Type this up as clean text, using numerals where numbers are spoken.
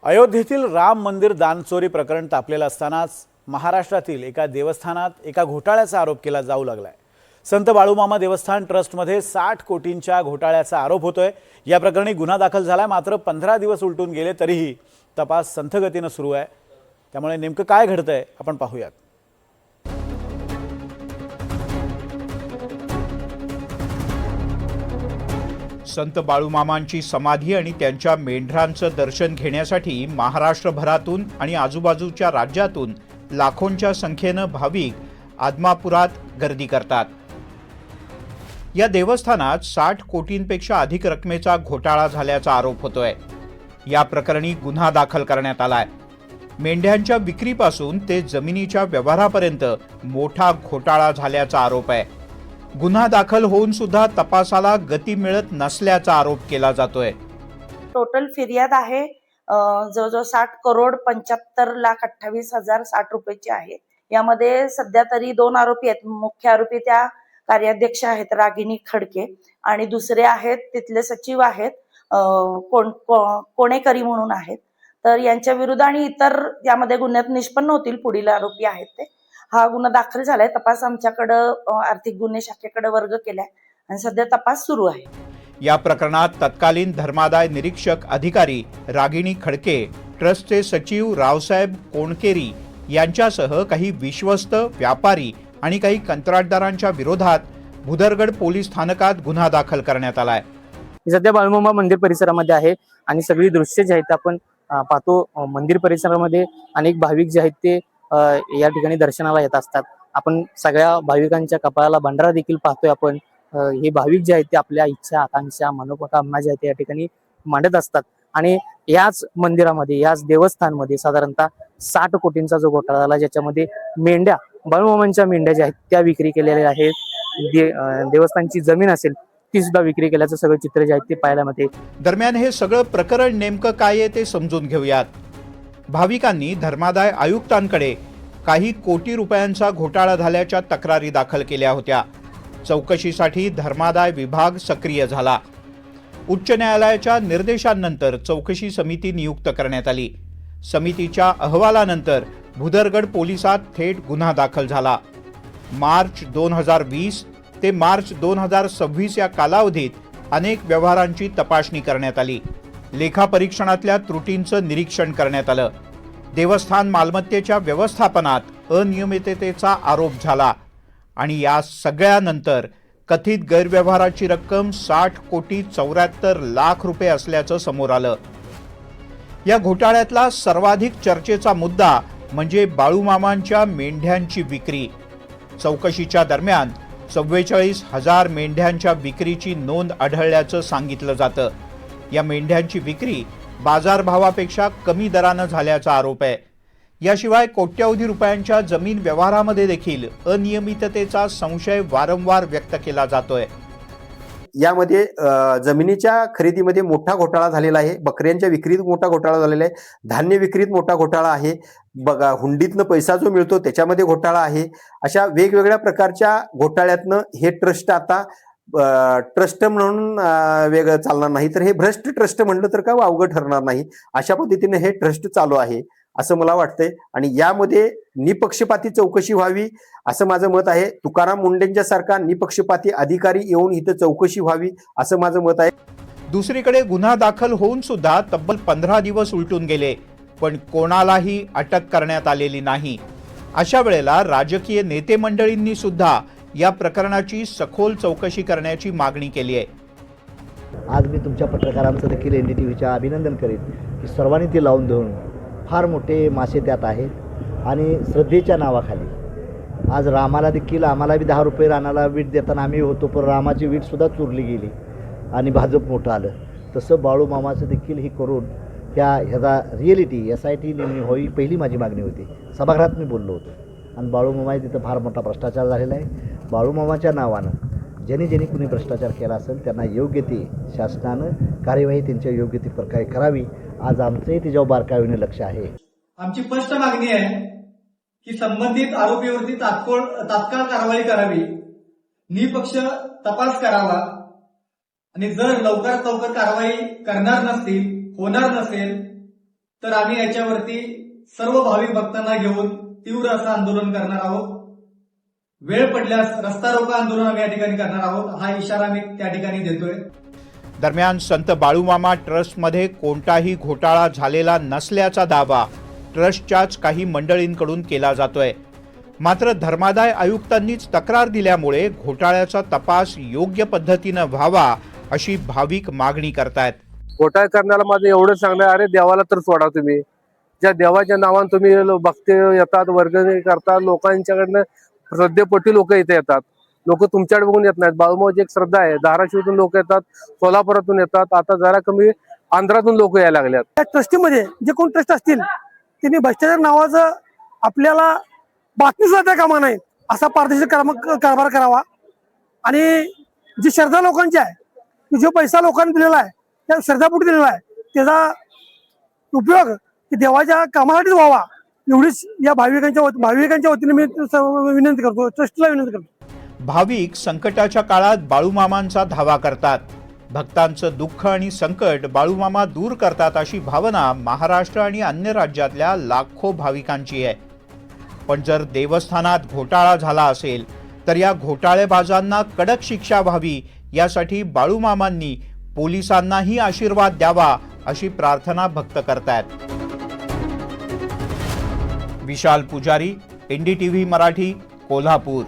अयोध्येतील राम मंदिर दानचोरी प्रकरण तापलेलं असतानाच महाराष्ट्रातील एका देवस्थानात एका घोटाळ्याचा आरोप केला जाऊ लागलाय। संत बाळूमामा देवस्थान ट्रस्टमध्ये 60 कोटींच्या घोटाळ्याचा आरोप होतोय। या प्रकरणी गुन्हा दाखल झालाय, मात्र 15 दिवस उलटून गेले तरीही तपास संथ गतीने सुरू आहे। त्यामुळे नेमकं काय घडतंय आपण पाहूयात। संत बाळूमामांची समाधी आणि त्यांच्या मेंढरांचं दर्शन घेण्यासाठी महाराष्ट्रभरातून आणि आजूबाजूच्या राज्यातून लाखोंच्या संख्येने भाविक आदमापुरात गर्दी करतात। या देवस्थानात 60 कोटींपेक्षा अधिक रकमेचा घोटाळा झाल्याचा आरोप होतोय। या प्रकरणी गुन्हा दाखल करण्यात आलाय। मेंढ्यांच्या विक्रीपासून ते जमिनीच्या व्यवहारापर्यंत मोठा घोटाळा झाल्याचा आरोप आहे। गुन्हा दाखल होऊन सुद्धा तपासाला गती मिळत नसल्याचा आरोप केला जातोय। टोटल फिर्याद आहे जवळजवळ 60 करोड 75,28,060 रुपयाची आहे। यामध्ये सध्या तरी 2 आरोपी आहेत। मुख्य आरोपी त्या कार्याध्यक्ष आहेत रागिणी खडके आणि दुसरे आहेत तिथले सचिव आहेत कोणेकरी म्हणून आहेत। तर यांच्या विरुद्ध आणि इतर यामध्ये गुन्ह्यात निष्पन्न होतील पुढील आरोपी आहेत ते। हा गुन्हा दाखल झालाय। तपास आमच्याकडे आर्थिक गुन्हे शाखेकडे वर्ग केलाय आणि सध्या तपास सुरू आहे। या प्रकरणात तत्कालीन धर्मादाय निरीक्षक अधिकारी रागिणी खडके, ट्रस्टचे सचिव रावसाहेब कोणकेरी यांच्यासह काही विश्वस्त व्यापारी आणि काही कंत्राटदारांच्या विरोधात भुदरगड पोलीस स्थानकात गुन्हा दाखल करण्यात आलाय। सध्या बाळूमामा मंदिर परिसरामध्ये आहे आणि सगळी दृश्य जे आहेत आपण पाहतो। मंदिर परिसरामध्ये अनेक भाविक जे आहेत ते या ठिकाणी दर्शनाला येत असतात। आपण सगळ्या भाविकांच्या कपाळाला भंडारा देखील पाहतोय। आपण हे भाविक जे आहेत ते आपल्या इच्छा आकांक्षा मनोकामना ज्या आहेत या ठिकाणी मांडत असतात आणि याच मंदिरामध्ये याच देवस्थानमध्ये साधारणतः 60 कोटींचा जो घोटाळा झाला, ज्याच्यामध्ये मेंढ्या बाळूमामांच्या मेंढ्या ज्या आहेत त्या विक्री केलेल्या आहेत। देवस्थानची जमीन असेल ती सुद्धा विक्री केल्याचं सगळं चित्र जे आहे ते पाहायला मिळते। दरम्यान हे सगळं प्रकरण नेमकं काय आहे ते समजून घेऊयात। भाविकांनी धर्मादाय आयुक्तांकडे काही कोटी रुपयांचा घोटाळा झाल्याच्या तक्रारी दाखल केल्या होत्या। चौकशीसाठी धर्मादाय विभाग सक्रिय झाला। उच्च न्यायालयाच्या निर्देशांनंतर चौकशी समिती नियुक्त करण्यात आली। समितीच्या अहवालानंतर भुदरगड पोलिसात थेट गुन्हा दाखल झाला। मार्च 2020 ते मार्च 2026 या कालावधीत अनेक व्यवहारांची तपासणी करण्यात आली। लेखापरीक्षणातल्या त्रुटींचं निरीक्षण करण्यात आलं। देवस्थान मालमत्तेच्या व्यवस्थापनात अनियमिततेचा आरोप झाला आणि या सगळ्यानंतर कथित गैरव्यवहाराची रक्कम 60 कोटी 74 लाख रुपये असल्याचं समोर आलं। या घोटाळ्यातला सर्वाधिक चर्चेचा मुद्दा म्हणजे बाळूमामांच्या मेंढ्यांची विक्री। चौकशीच्या दरम्यान 44,000 मेंढ्यांच्या विक्रीची नोंद आढळल्याचं सांगितलं जातं। या मेंढ्यांची विक्री बाजारभावापेक्षा कमी दरानं झाल्याचा आरोप आहे। याशिवाय कोट्यवधी रुपयांच्या जमीन व्यवहारामध्ये देखील अनियमिततेचा संशय वारंवार व्यक्त केला जातोय। यामध्ये जमिनीच्या खरेदीमध्ये मोठा घोटाळा झालेला आहे। बकऱ्यांच्या विक्रीत मोठा घोटाळा झालेला आहे। धान्य विक्रीत मोठा घोटाळा आहे। बघा, हुंडीतनं पैसा जो मिळतो त्याच्यामध्ये घोटाळा आहे। अशा वेगवेगळ्या प्रकारच्या घोटाळ्यातनं हे ट्रस्ट आता ट्रस्ट म्हणून वेगळं चालणार नाही, तर हे भ्रष्ट ट्रस्ट म्हणलं तर का अवघड ठरणार नाही। अशा पद्धतीने हे ट्रस्ट चालू आहे असं मला वाटतंय आणि यामध्ये निपक्षपाती चौकशी व्हावी असं माझं मत आहे। तुकाराम मुंढेंच्या सारखा निपक्षपाती अधिकारी येऊन इथं चौकशी व्हावी असं माझं मत आहे। दुसरीकडे गुन्हा दाखल होऊन सुद्धा तब्बल 15 दिवस उलटून गेले, पण कोणालाही अटक करण्यात आलेली नाही। अशा वेळेला राजकीय नेते मंडळींनी सुद्धा या प्रकरणाची सखोल चौकशी करण्याची मागणी केली आहे। आज मी तुमच्या पत्रकारांचं देखील NDTVच्या अभिनंदन करेन की सर्वांनी ते लावून धरून फार मोठे मासे त्यात आहेत आणि श्रद्धेच्या नावाखाली आज रामाला देखील आम्हाला बी 10 रुपये रानाला वीट देताना आम्ही होतो, पण रामाची वीटसुद्धा चोरली गेली आणि भाजप मोठं आलं। तसं बाळूमामाचं देखील हे करून ह्याचा रिएलिटी SIT नेमणी होई पहिली माझी मागणी होती। सभागृहात मी बोललो होतो आणि बाळूमामा तिथं फार मोठा भ्रष्टाचार झालेला आहे। बाळूमामाच्या नावानं ज्यांनी कुणी भ्रष्टाचार केला असेल त्यांना योग्य ती शासनानं कार्यवाही त्यांच्या योग्य ती प्रकारे करावी। आज आमचंही त्याच्यावर बारकाईने लक्ष आहे। आमची स्पष्ट मागणी आहे की संबंधित आरोपीवरती तात्काळ कारवाई करावी, निपक्ष तपास करावा आणि जर लवकरात लवकर कारवाई करणार नसतील, होणार नसेल तर आम्ही याच्यावरती सर्व भाविक भक्तांना घेऊन तीव्र असं आंदोलन करणार आहोत. वेळ पडल्यास रस्ता रोको आंदोलन आम्ही या ठिकाणी करणार आहोत, हा इशारा मी त्या ठिकाणी देतोय. दरम्यान संत बाळूमामा ट्रस्टमध्ये कोणताही घोटाळा झालेला नसल्याचा दावा ट्रस्टच्याच काही मंडळींकडून केला जातोय. मात्र धर्मादाय आयुक्तांनीच तक्रार दिल्यामुळे घोटाळ्याचा तपास योग्य पद्धतीनं व्हावा अशी भाविक मागणी करतायत. घोटाळा करण्याला माझं एवढं सांगणं, अरे देवाला तर सोडा. तुम्ही ज्या देवाच्या नावानं तुम्ही भक्ती येतात, वर्गणी करतात, लोकांच्याकडनं श्रद्धेपोटी लोक इथे येतात. लोक तुमच्याकडे बघून येत नाहीत. बाळूमामाची एक श्रद्धा आहे. धाराशिवतून लोक येतात, सोलापुरातून येतात, आता जरा कमी आंध्रातून लोक यायला लागल्यात. त्या ट्रस्टीमध्ये जे कोण ट्रस्ट असतील त्यांनी भ्रष्टाचार नावाचं आपल्याला बातमी सुद्धा त्या कामा नाही असा पारदर्शक कारभार करावा. आणि जी श्रद्धा लोकांची आहे, जो पैसा लोकांनी दिलेला आहे, त्या श्रद्धापोटी दिलेला आहे, त्याचा उपयोग देवाच्या कामासाठीच व्हावा एवढीच या भाविकांच्या वतीने मी विनंती करतो, ट्रस्टला विनंती करतो. भाविक संकटाच्या काळात बाळूमामांचा धावा करतात. भक्तांचं दुःख आणि संकट बाळूमामा दूर करतात अशी भावना महाराष्ट्र आणि अन्य राज्यातल्या लाखो भाविकांची आहे. पण जर देवस्थानात घोटाळा झाला असेल तर या घोटाळेबाजांना कडक शिक्षा व्हावी यासाठी बाळूमामांनी पोलिसांनाही आशीर्वाद द्यावा अशी प्रार्थना भक्त करतायत. विशाल पुजारी, NDTV मराठी, कोल्हापूर.